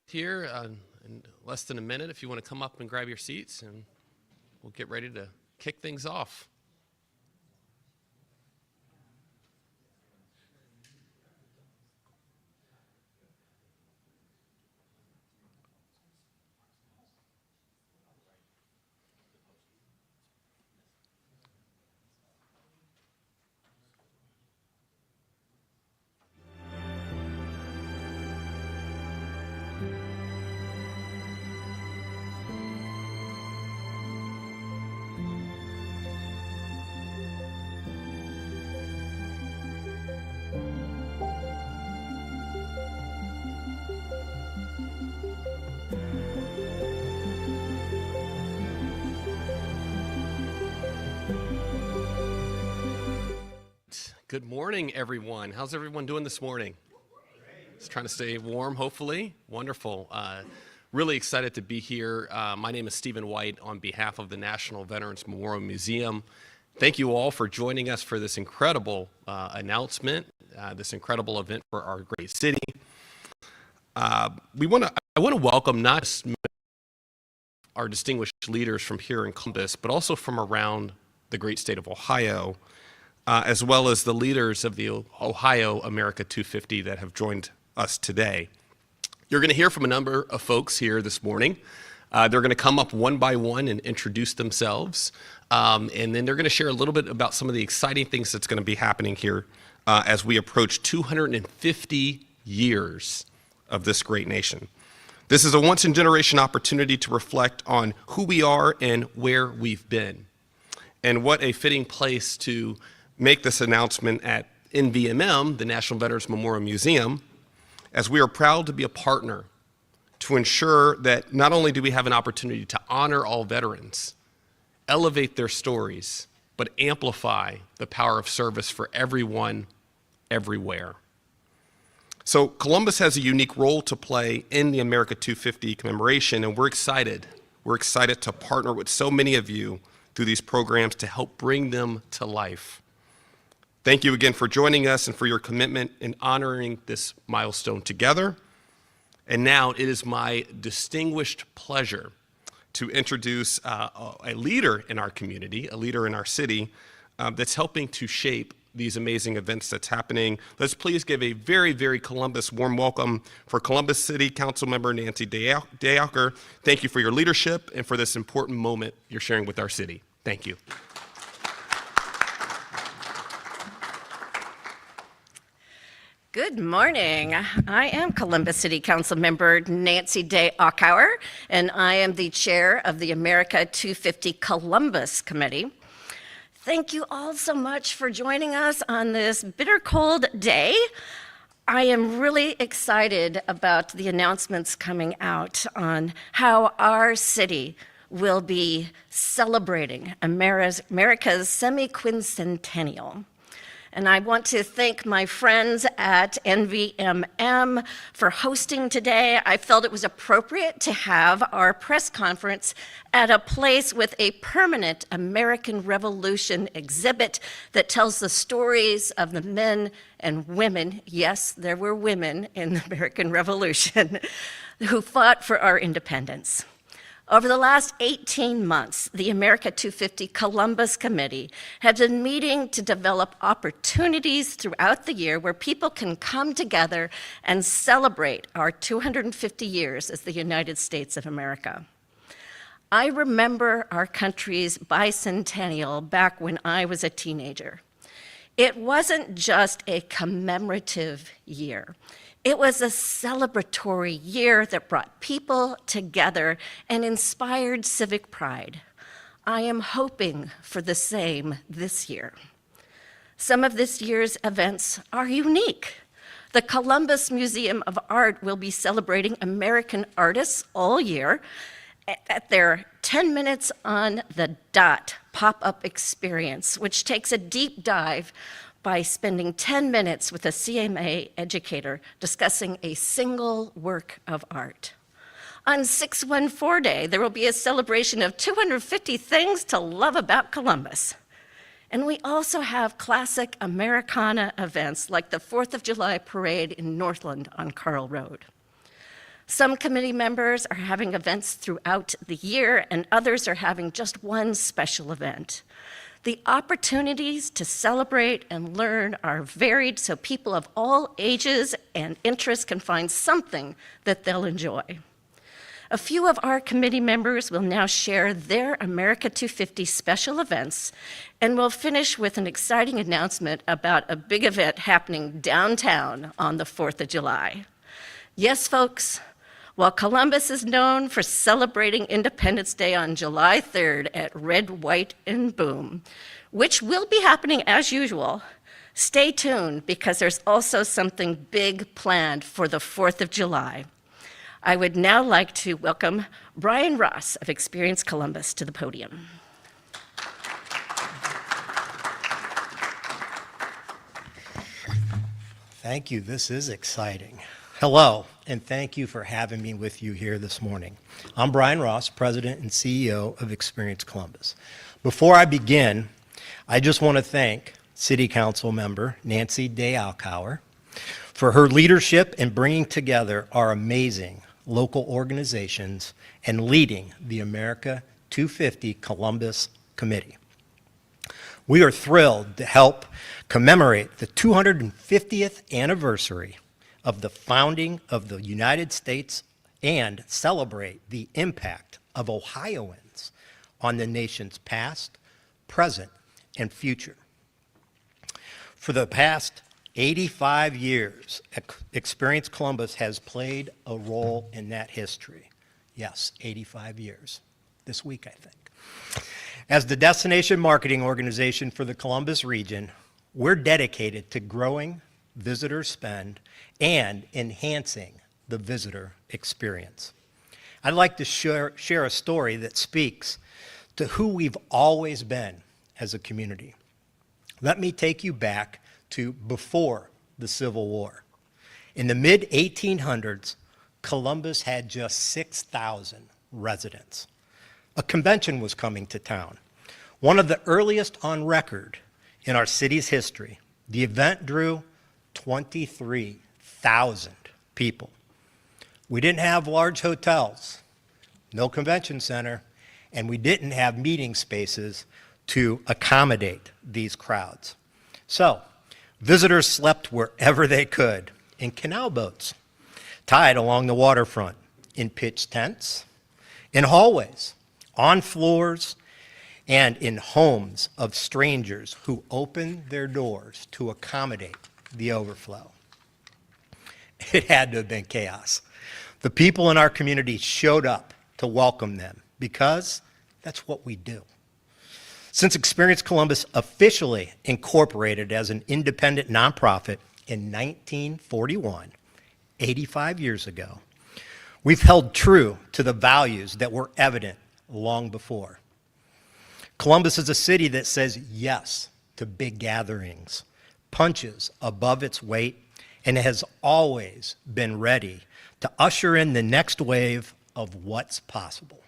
Here in less than a minute if you want to come up and grab your seats, and we'll get ready to kick things off. Good morning, everyone. How's everyone doing this morning? Just trying to stay warm, hopefully. Wonderful. Really excited to be here. My name is Stephen White on behalf of the National Veterans Memorial Museum. Thank you all for joining us for this incredible announcement, this incredible event for our great city. I want to welcome not just our distinguished leaders from here in Columbus, but also from around the great state of Ohio, as well as the leaders of the Ohio America 250 that have joined us today. You're going to hear from a number of folks here this morning. They're going to come up one by one and introduce themselves, and then they're going to share a little bit about some of the exciting things that's going to be happening here as we approach 250 years of this great nation. This is a once-in-generation opportunity to reflect on who we are and where we've been. And what a fitting place to make this announcement at NVMM, the National Veterans Memorial Museum, as we are proud to be a partner to ensure that not only do we have an opportunity to honor all veterans, elevate their stories, but amplify the power of service for everyone, everywhere. So Columbus has a unique role to play in the America 250 commemoration, and we're excited. We're excited to partner with so many of you through these programs to help bring them to life. Thank you again for joining us and for your commitment in honoring this milestone together. And now it is my distinguished pleasure to introduce a leader in our community, a leader in our city that's helping to shape these amazing events that's happening. Let's please give a very, very Columbus warm welcome for Columbus City Council Member Nancy Dayocker. Thank you for your leadership and for this important moment you're sharing with our city. Thank you. Good morning. I am Columbus City Council Member Nancy Dayocker, and I am the chair of the America 250 Columbus Committee. Thank you all so much for joining us on this bitter cold day. I am really excited about the announcements coming out on how our city will be celebrating America's semi-quincentennial. And I want to thank my friends at NVMM for hosting today. I felt it was appropriate to have our press conference at a place with a permanent American Revolution exhibit that tells the stories of the men and women, yes, there were women in the American Revolution, who fought for our independence. Over the last 18 months, the America 250 Columbus Committee has been meeting to develop opportunities throughout the year where people can come together and celebrate our 250 years as the United States of America. I remember our country's bicentennial back when I was a teenager. It wasn't just a commemorative year. It was a celebratory year that brought people together and inspired civic pride. I am hoping for the same this year. Some of this year's events are unique. The Columbus Museum of Art will be celebrating American artists all year at their 10 Minutes on the Dot pop-up experience, which takes a deep dive by spending 10 minutes with a CMA educator discussing a single work of art. On 614 Day, there will be a celebration of 250 things to love about Columbus. And we also have classic Americana events like the 4th of July parade in Northland on Carl Road. Some committee members are having events throughout the year, and others are having just one special event. The opportunities to celebrate and learn are varied, so people of all ages and interests can find something that they'll enjoy. A few of our committee members will now share their America 250 special events, and we'll finish with an exciting announcement about a big event happening downtown on the 4th of July. Yes, folks, while Columbus is known for celebrating Independence Day on July 3rd at Red, White, and Boom, which will be happening as usual, stay tuned because there's also something big planned for the 4th of July. I would now like to welcome Brian Ross of Experience Columbus to the podium. Thank you. This is exciting. Hello, and thank you for having me with you here this morning. I'm Brian Ross, President and CEO of Experience Columbus. Before I begin, I just want to thank City Council member Nancy Day Alkauer for her leadership in bringing together our amazing local organizations and leading the America 250 Columbus Committee. We are thrilled to help commemorate the 250th anniversary of the founding of the United States and celebrate the impact of Ohioans on the nation's past, present, and future. For the past 85 years, Experience Columbus has played a role in that history. Yes, 85 years. This week, I think. As the destination marketing organization for the Columbus region, we're dedicated to growing visitor spend and enhancing the visitor experience. I'd like to share a story that speaks to who we've always been as a community. Let me take you back to before the Civil War. In the mid-1800s, Columbus had just 6,000 residents. A convention was coming to town, one of the earliest on record in our city's history. The event drew 23,000 people. We didn't have large hotels, no convention center, and we didn't have meeting spaces to accommodate these crowds. So, visitors slept wherever they could, in canal boats, tied along the waterfront, in pitched tents, in hallways, on floors, and in homes of strangers who opened their doors to accommodate the overflow. It had to have been chaos. The people in our community showed up to welcome them because that's what we do. Since Experience Columbus officially incorporated as an independent nonprofit in 1941, 85 years ago, we've held true to the values that were evident long before. Columbus is a city that says yes to big gatherings, punches above its weight, and has always been ready to usher in the next wave of what's possible.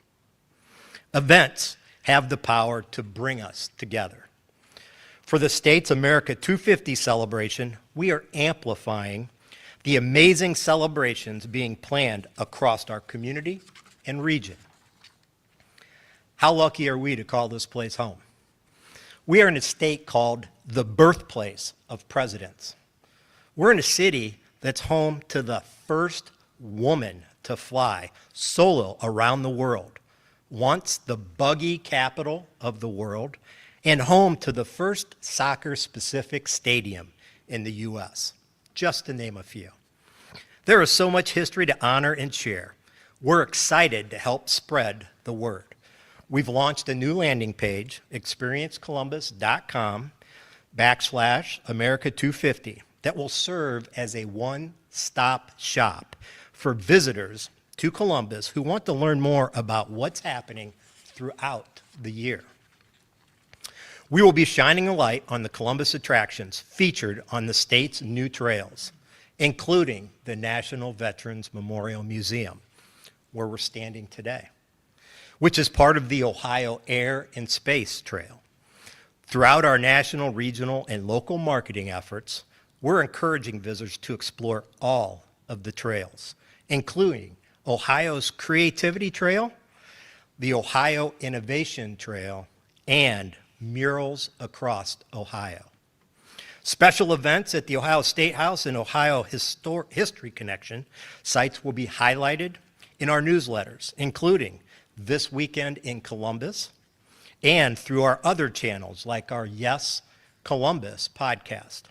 Events have the power to bring us together. For the state's America 250 celebration, we are amplifying the amazing celebrations being planned across our community and region. How lucky are we to call this place home? We are in a state called the birthplace of presidents. We're in a city that's home to the first woman to fly solo around the world, once the buggy capital of the world, and home to the first soccer-specific stadium in the U.S., just to name a few. There is so much history to honor and share. We're excited to help spread the word. We've launched a new landing page, experiencecolumbus.com/America250, that will serve as a one-stop shop for visitors to Columbus who want to learn more about what's happening throughout the year. We will be shining a light on the Columbus attractions featured on the state's new trails, including the National Veterans Memorial Museum, where we're standing today, which is part of the Ohio Air and Space Trail. Throughout our national, regional, and local marketing efforts, we're encouraging visitors to explore all of the trails, including Ohio's Creativity Trail, the Ohio Innovation Trail, and Murals Across Ohio. Special events at the Ohio State House and Ohio History Connection sites will be highlighted in our newsletters, including This Weekend in Columbus, and through our other channels like our Yes Columbus podcast.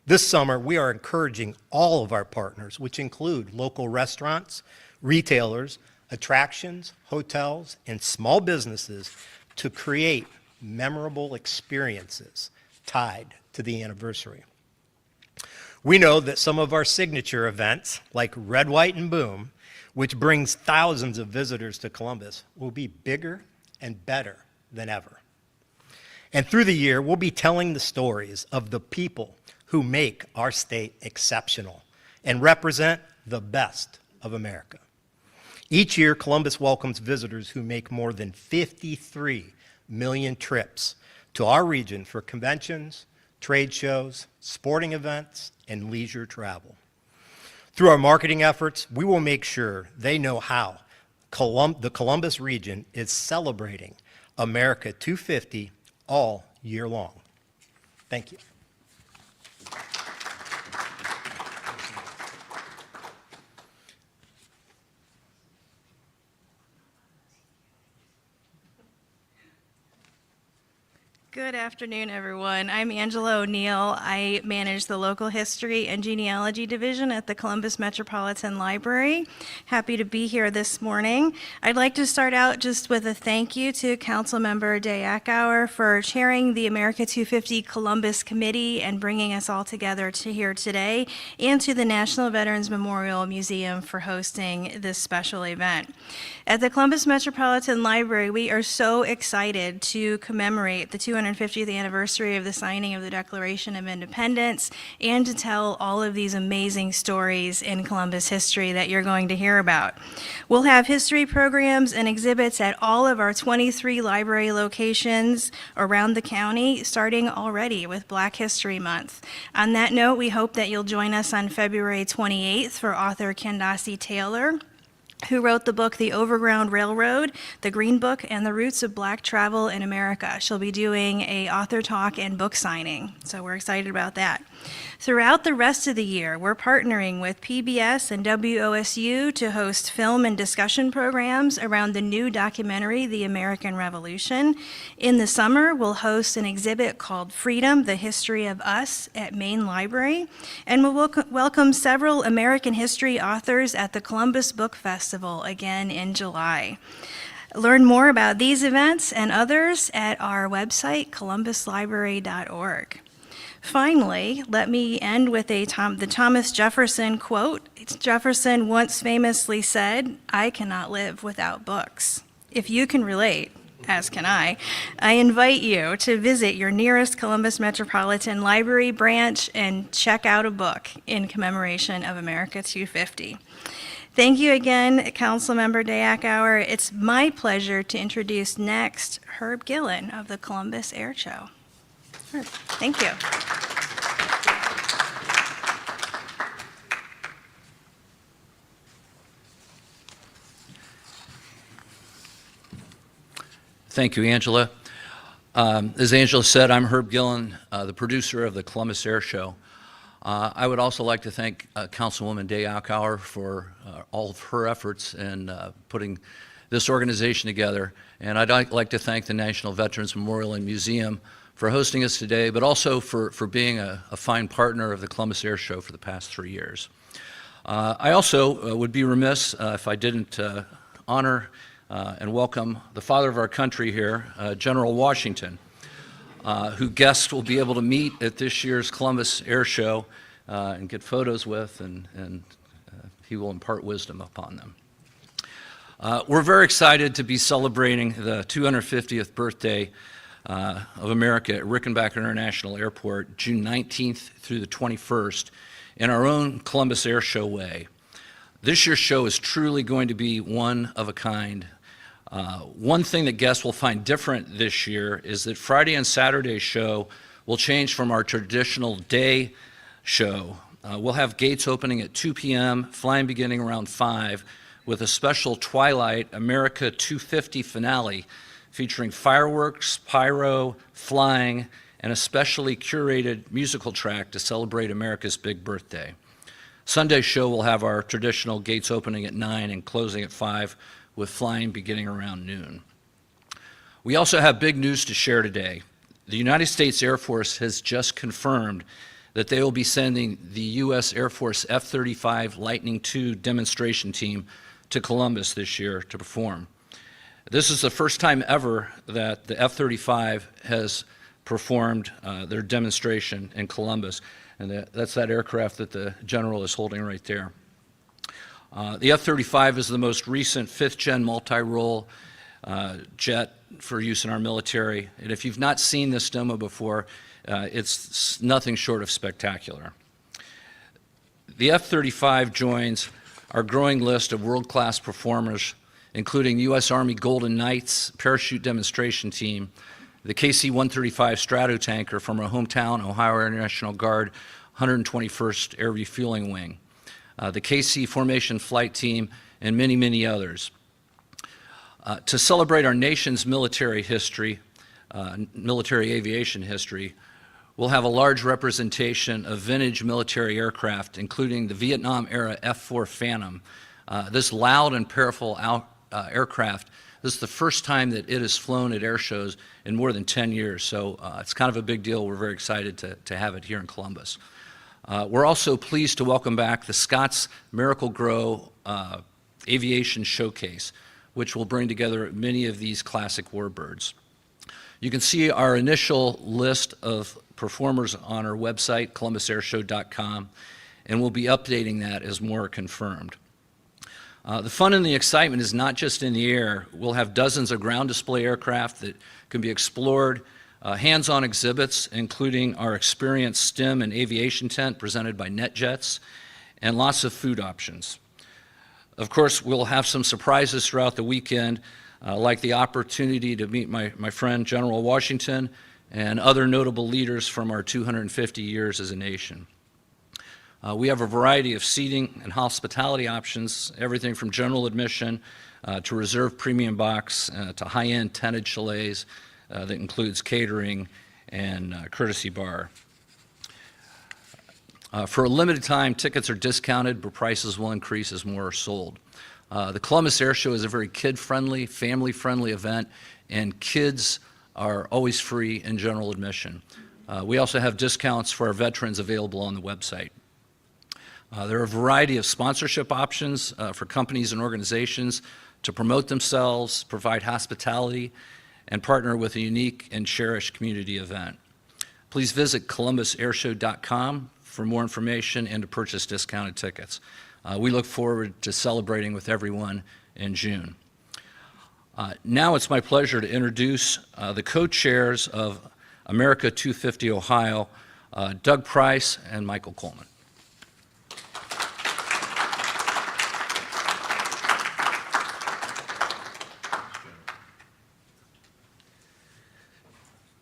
This summer, we are encouraging all of our partners, which include local restaurants, retailers, attractions, hotels, and small businesses, to create memorable experiences tied to the anniversary. We know that some of our signature events, like Red, White, and Boom, which brings thousands of visitors to Columbus, will be bigger and better than ever. And through the year, we'll be telling the stories of the people who make our state exceptional and represent the best of America. Each year, Columbus welcomes visitors who make more than 53 million trips to our region for conventions, trade shows, sporting events, and leisure travel. Through our marketing efforts, we will make sure they know how the Columbus region is celebrating America 250 all year long. Thank you. Good afternoon, everyone. I'm Angela O'Neill. I manage the Local History and Genealogy Division at the Columbus Metropolitan Library. Happy to be here this morning. I'd like to start out just with a thank you to Councilmember Day Akauer for chairing the America 250 Columbus Committee and bringing us all together to here today, and to the National Veterans Memorial Museum for hosting this special event. At the Columbus Metropolitan Library, we are so excited to commemorate the 250th anniversary of the signing of the Declaration of Independence, and to tell all of these amazing stories in Columbus history that you're going to hear about. We'll have history programs and exhibits at all of our 23 library locations around the county, starting already with Black History Month. On that note, we hope that you'll join us on February 28th for author Candace Taylor, who wrote the book The Overground Railroad, The Green Book, and the Roots of Black Travel in America. She'll be doing a author talk and book signing, so we're excited about that. Throughout the rest of the year, we're partnering with PBS and WOSU to host film and discussion programs around the new documentary, The American Revolution. In the summer, we'll host an exhibit called Freedom, The History of Us at Main Library, and we'll welcome several American history authors at the Columbus Book Festival again in July. Learn more about these events and others at our website, columbuslibrary.org. Finally, let me end with the Thomas Jefferson quote. Jefferson once famously said, "I cannot live without books." If you can relate, as can I invite you to visit your nearest Columbus Metropolitan Library branch and check out a book in commemoration of America 250. Thank you again, Councilmember Day Akauer. It's my pleasure to introduce next Herb Gillen of the Columbus Air Show. Herb, thank you. Thank you, Angela. As Angela said, I'm Herb Gillen, the producer of the Columbus Air Show. I would also like to thank Councilwoman Day Akauer for all of her efforts in putting this organization together. And I'd like to thank the National Veterans Memorial and Museum for hosting us today, but also for being a fine partner of the Columbus Air Show for the past 3 years. I also would be remiss if I didn't honor and welcome the father of our country here, General Washington, who guests will be able to meet at this year's Columbus Air Show and get photos with, and he will impart wisdom upon them. We're very excited to be celebrating the 250th birthday of America at Rickenbacker International Airport, June 19th through the 21st, in our own Columbus Air Show way. This year's show is truly going to be one of a kind. One thing that guests will find different this year is that Friday and Saturday's show will change from our traditional day show. We'll have gates opening at 2 p.m., flying beginning around 5, with a special Twilight America 250 finale featuring fireworks, pyro, flying, and a specially curated musical track to celebrate America's big birthday. Sunday's show will have our traditional gates opening at 9 and closing at 5, with flying beginning around noon. We also have big news to share today. The United States Air Force has just confirmed that they will be sending the U.S. Air Force F-35 Lightning II demonstration team to Columbus this year to perform. This is the first time ever that the F-35 has performed their demonstration in Columbus, and that's that aircraft that the general is holding right there. The F-35 is the most recent fifth-gen multi-role jet for use in our military, and if you've not seen this demo before, it's nothing short of spectacular. The F-35 joins our growing list of world-class performers, including U.S. Army Golden Knights parachute demonstration team, the KC-135 Stratotanker from our hometown, Ohio Air National Guard 121st Air Refueling Wing, the KC Formation Flight Team, and many, many others. To celebrate our nation's military history, military aviation history, we'll have a large representation of vintage military aircraft, including the Vietnam-era F-4 Phantom. This loud and powerful aircraft, this is the first time that it has flown at air shows in more than 10 years, so it's kind of a big deal. We're very excited to have it here in Columbus. We're also pleased to welcome back the Scotts Miracle-Gro Aviation Showcase, which will bring together many of these classic warbirds. You can see our initial list of performers on our website, columbusairshow.com, and we'll be updating that as more are confirmed. The fun and the excitement is not just in the air. We'll have dozens of ground display aircraft that can be explored, hands-on exhibits, including our experienced STEM and aviation tent presented by NetJets, and lots of food options. Of course, we'll have some surprises throughout the weekend, like the opportunity to meet my friend General Washington and other notable leaders from our 250 years as a nation. We have a variety of seating and hospitality options, everything from general admission to reserved premium box to high-end tented chalets that includes catering and courtesy bar. For a limited time, tickets are discounted, but prices will increase as more are sold. The Columbus Air Show is a very kid-friendly, family-friendly event, and kids are always free in general admission. We also have discounts for our veterans available on the website. There are a variety of sponsorship options for companies and organizations to promote themselves, provide hospitality, and partner with a unique and cherished community event. Please visit columbusairshow.com for more information and to purchase discounted tickets. We look forward to celebrating with everyone in June. Now it's my pleasure to introduce the co-chairs of America 250 Ohio, Doug Price and Michael Coleman.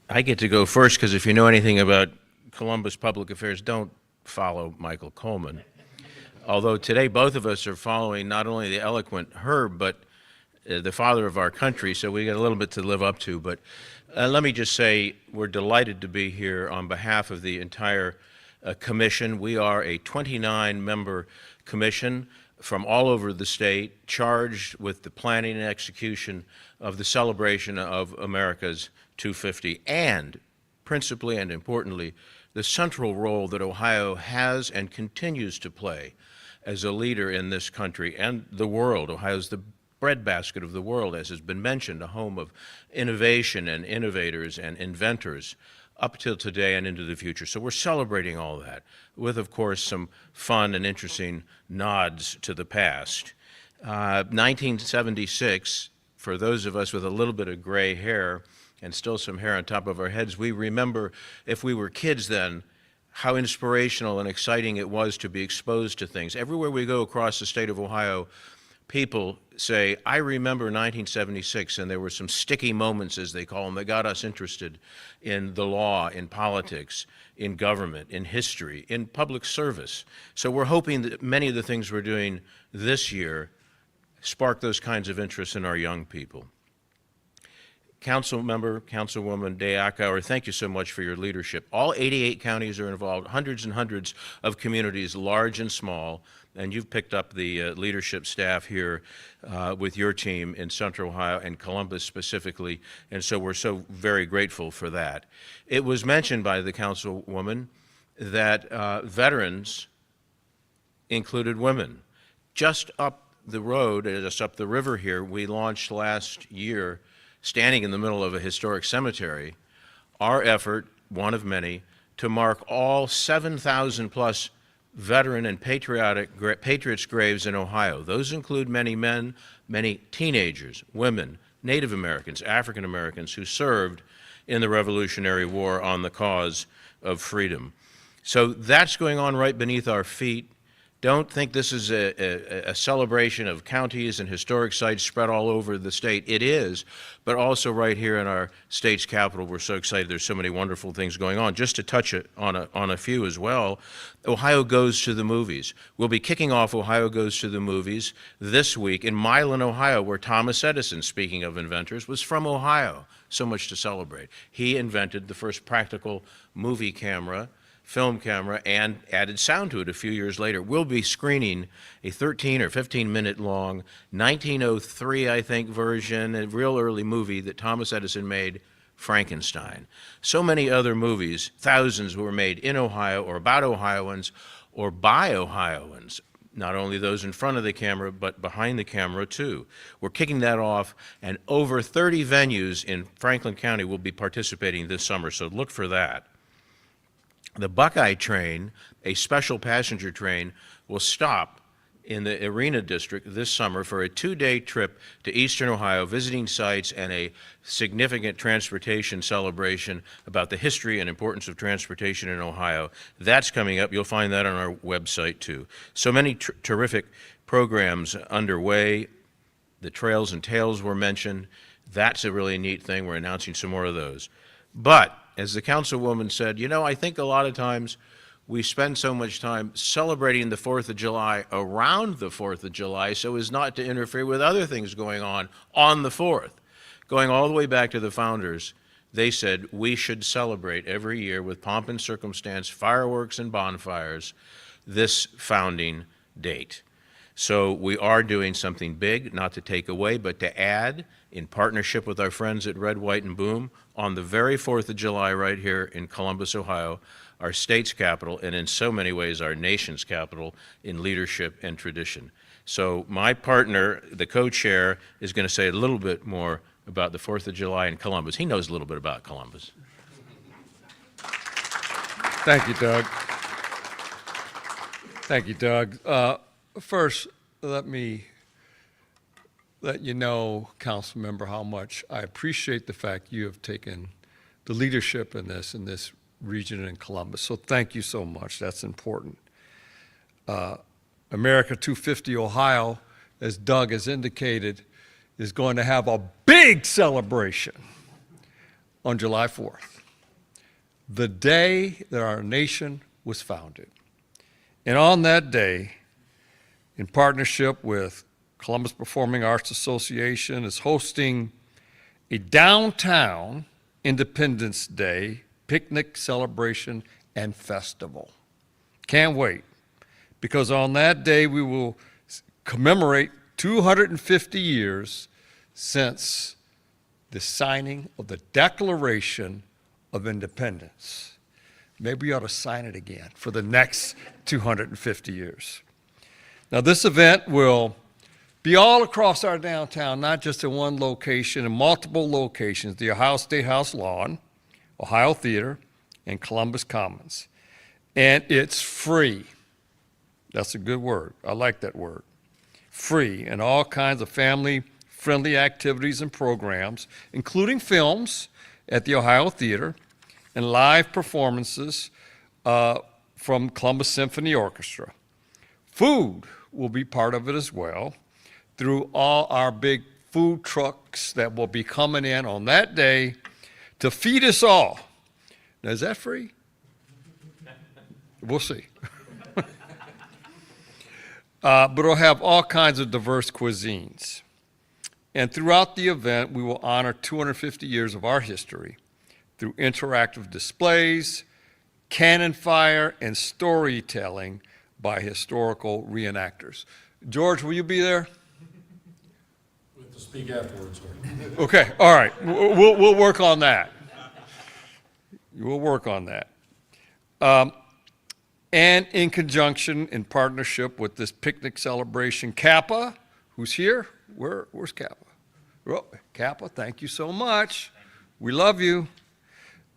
I get to go first because if you know anything about Columbus public affairs, don't follow Michael Coleman. Although today both of us are following not only the eloquent Herb, but the father of our country, so we got a little bit to live up to. But let me just say we're delighted to be here on behalf of the entire commission. We are a 29-member commission from all over the state, charged with the planning and execution of the celebration of America's 250, and principally and importantly, the central role that Ohio has and continues to play as a leader in this country and the world. Ohio's the breadbasket of the world, as has been mentioned, a home of innovation and innovators and inventors up till today and into the future. So we're celebrating all that with, of course, some fun and interesting nods to the past. 1976, for those of us with a little bit of gray hair and still some hair on top of our heads, we remember, if we were kids then, how inspirational and exciting it was to be exposed to things. Everywhere we go across the state of Ohio, people say, I remember 1976, and there were some sticky moments, as they call them, that got us interested in the law, in politics, in government, in history, in public service. So we're hoping that many of the things we're doing this year spark those kinds of interests in our young people. Council member, Councilwoman Day Akauer, thank you so much for your leadership. All 88 counties are involved, hundreds and hundreds of communities, large and small, and you've picked up the leadership staff here with your team in Central Ohio and Columbus specifically, and so we're so very grateful for that. It was mentioned by the Councilwoman that veterans included women. Just up the road, just up the river here, we launched last year, standing in the middle of a historic cemetery, our effort, one of many, to mark all 7,000 plus veteran and patriots' graves in Ohio. Those include many men, many teenagers, women, Native Americans, African Americans who served in the Revolutionary War on the cause of freedom. So that's going on right beneath our feet. Don't think this is a celebration of counties and historic sites spread all over the state. It is, but also right here in our state's capital, we're so excited. There's so many wonderful things going on. Just to touch on a few as well, Ohio Goes to the Movies. We'll be kicking off Ohio Goes to the Movies this week in Milan, Ohio, where Thomas Edison, speaking of inventors, was from Ohio. So much to celebrate. He invented the first practical movie camera, film camera, and added sound to it a few years later. We'll be screening a 13 or 15-minute long 1903, I think, version, a real early movie that Thomas Edison made, Frankenstein. So many other movies, thousands were made in Ohio or about Ohioans or by Ohioans. Not only those in front of the camera, but behind the camera too. We're kicking that off, and over 30 venues in Franklin County will be participating this summer, so look for that. The Buckeye train, a special passenger train, will stop in the Arena District this summer for a 2-day trip to Eastern Ohio, visiting sites and a significant transportation celebration about the history and importance of transportation in Ohio. That's coming up. You'll find that on our website too. So many terrific programs underway. The Trails and Tales were mentioned. That's a really neat thing. We're announcing some more of those. But as the Councilwoman said, you know, I think a lot of times we spend so much time celebrating the 4th of July around the 4th of July so as not to interfere with other things going on the 4th. Going all the way back to the founders, they said we should celebrate every year with pomp and circumstance, fireworks and bonfires, this founding date. So we are doing something big, not to take away, but to add, in partnership with our friends at Red, White, and Boom, on the very 4th of July right here in Columbus, Ohio, our state's capital, and in so many ways our nation's capital in leadership and tradition. So my partner, the co-chair, is going to say a little bit more about the 4th of July in Columbus. He knows a little bit about Columbus. Thank you, Doug. Thank you, Doug. First, let me let you know, Council Member, how much I appreciate the fact you have taken the leadership in this region in Columbus. So thank you so much. That's important. America 250 Ohio, as Doug has indicated, is going to have a big celebration on July 4th, the day that our nation was founded. And on that day, in partnership with Columbus Performing Arts Association, is hosting a downtown Independence Day picnic, celebration, and festival. Can't wait, because on that day we will commemorate 250 years since the signing of the Declaration of Independence. Maybe we ought to sign it again for the next 250 years. Now, this event will be all across our downtown, not just in one location, in multiple locations, the Ohio State House lawn, Ohio Theater, and Columbus Commons. And it's free. That's a good word. I like that word. Free, and all kinds of family-friendly activities and programs, including films at the Ohio Theater and live performances from Columbus Symphony Orchestra. Food will be part of it as well through all our big food trucks that will be coming in on that day to feed us all. Now, is that free? but it'll have all kinds of diverse cuisines. And throughout the event, we will honor 250 years of our history through interactive displays, cannon fire, and storytelling by historical reenactors. George, will you be there? We have to speak afterwards, sir. Okay, all right. We'll work on that. We'll work on that. And in conjunction, in partnership with this picnic celebration, Kappa, who's here? Where's Kappa? Oh, Kappa, thank you so much. We love you.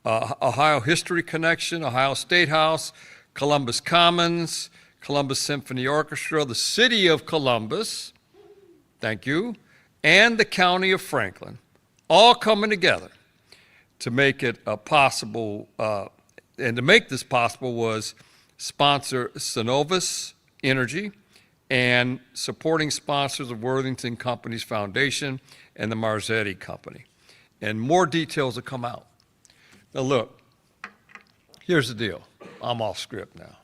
Ohio History Connection, Ohio State House, Columbus Commons, Columbus Symphony Orchestra, the City of Columbus, thank you, and the County of Franklin, all coming together to make it possible. And to make this possible was sponsor Synovus Energy and supporting sponsors of Worthington Companies Foundation and the Marzetti Company. And more details will come out. Now look, here's the deal. I'm off script now.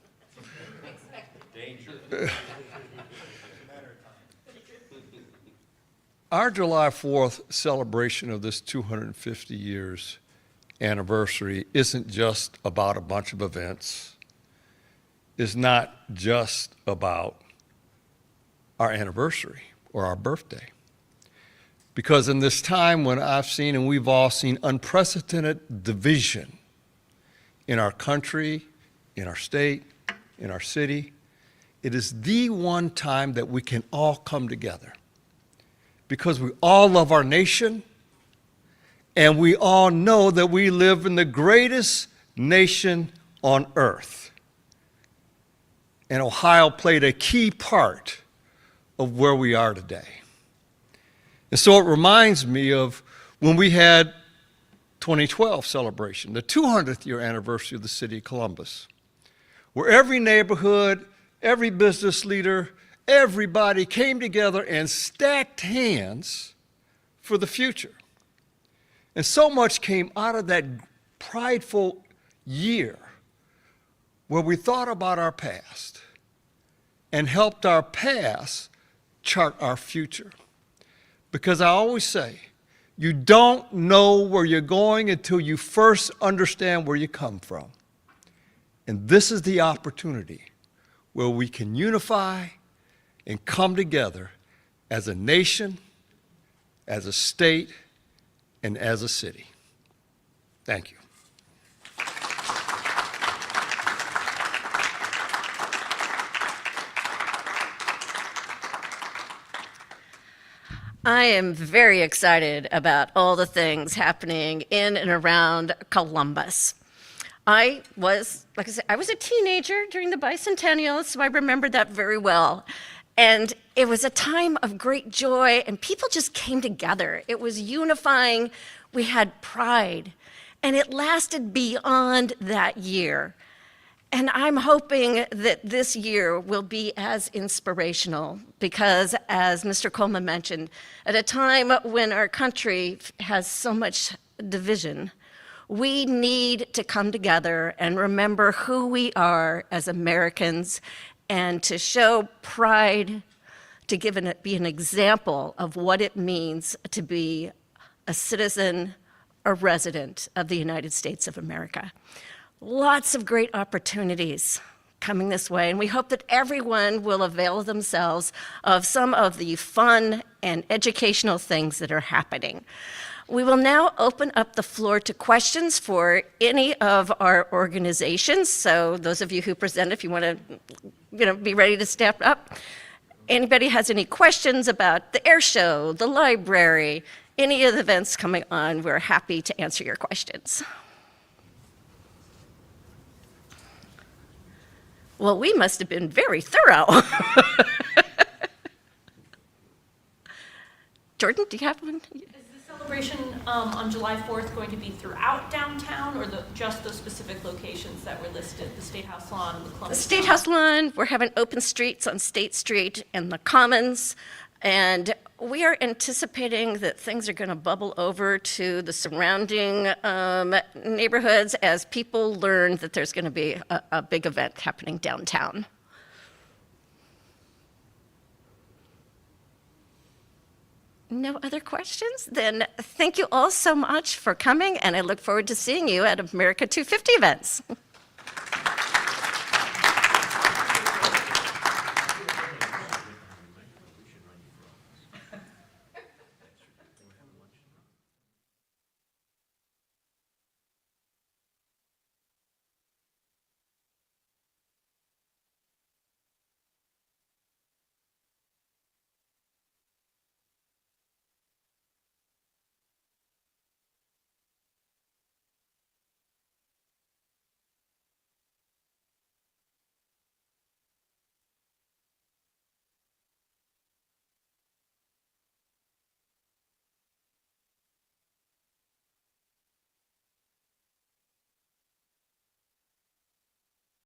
Our July 4th celebration of this 250 years anniversary isn't just about a bunch of events. It's not just about our anniversary or our birthday. Because in this time when I've seen and we've all seen unprecedented division in our country, in our state, in our city, it is the one time that we can all come together. Because we all love our nation, and we all know that we live in the greatest nation on earth. And Ohio played a key part of where we are today. And so it reminds me of when we had 2012 celebration, the 200th year anniversary of the city of Columbus, where every neighborhood, every business leader, everybody came together and stacked hands for the future. And so much came out of that prideful year where we thought about our past and helped our past chart our future. Because I always say, you don't know where you're going until you first understand where you come from. And this is the opportunity where we can unify and come together as a nation, as a state, and as a city. Thank you. I am very excited about all the things happening in and around Columbus. I was, like I said, I was a teenager during the bicentennial, so I remember that very well. And it was a time of great joy, and people just came together. It was unifying. We had pride, and it lasted beyond that year. And I'm hoping that this year will be as inspirational because, as Mr. Coleman mentioned, at a time when our country has so much division, we need to come together and remember who we are as Americans and to show pride, to be an example of what it means to be a citizen, a resident of the United States of America. Lots of great opportunities coming this way, and we hope that everyone will avail themselves of some of the fun and educational things that are happening. We will now open up the floor to questions for any of our organizations. So those of you who present, if you want to be ready to step up. Anybody has any questions about the air show, the library, any of the events coming on, we're happy to answer your questions. Well, we must have been very thorough. Jordan, do you have one? Is the celebration on July 4th going to be throughout downtown, or just those specific locations that were listed, the State House lawn, the Columbus The State House lawn, we're having open streets on State Street and the Commons, and we are anticipating that things are going to bubble over to the surrounding neighborhoods as people learn that there's going to be a big event happening downtown. No other questions? Then thank you all so much for coming, and I look forward to seeing you at America 250 events.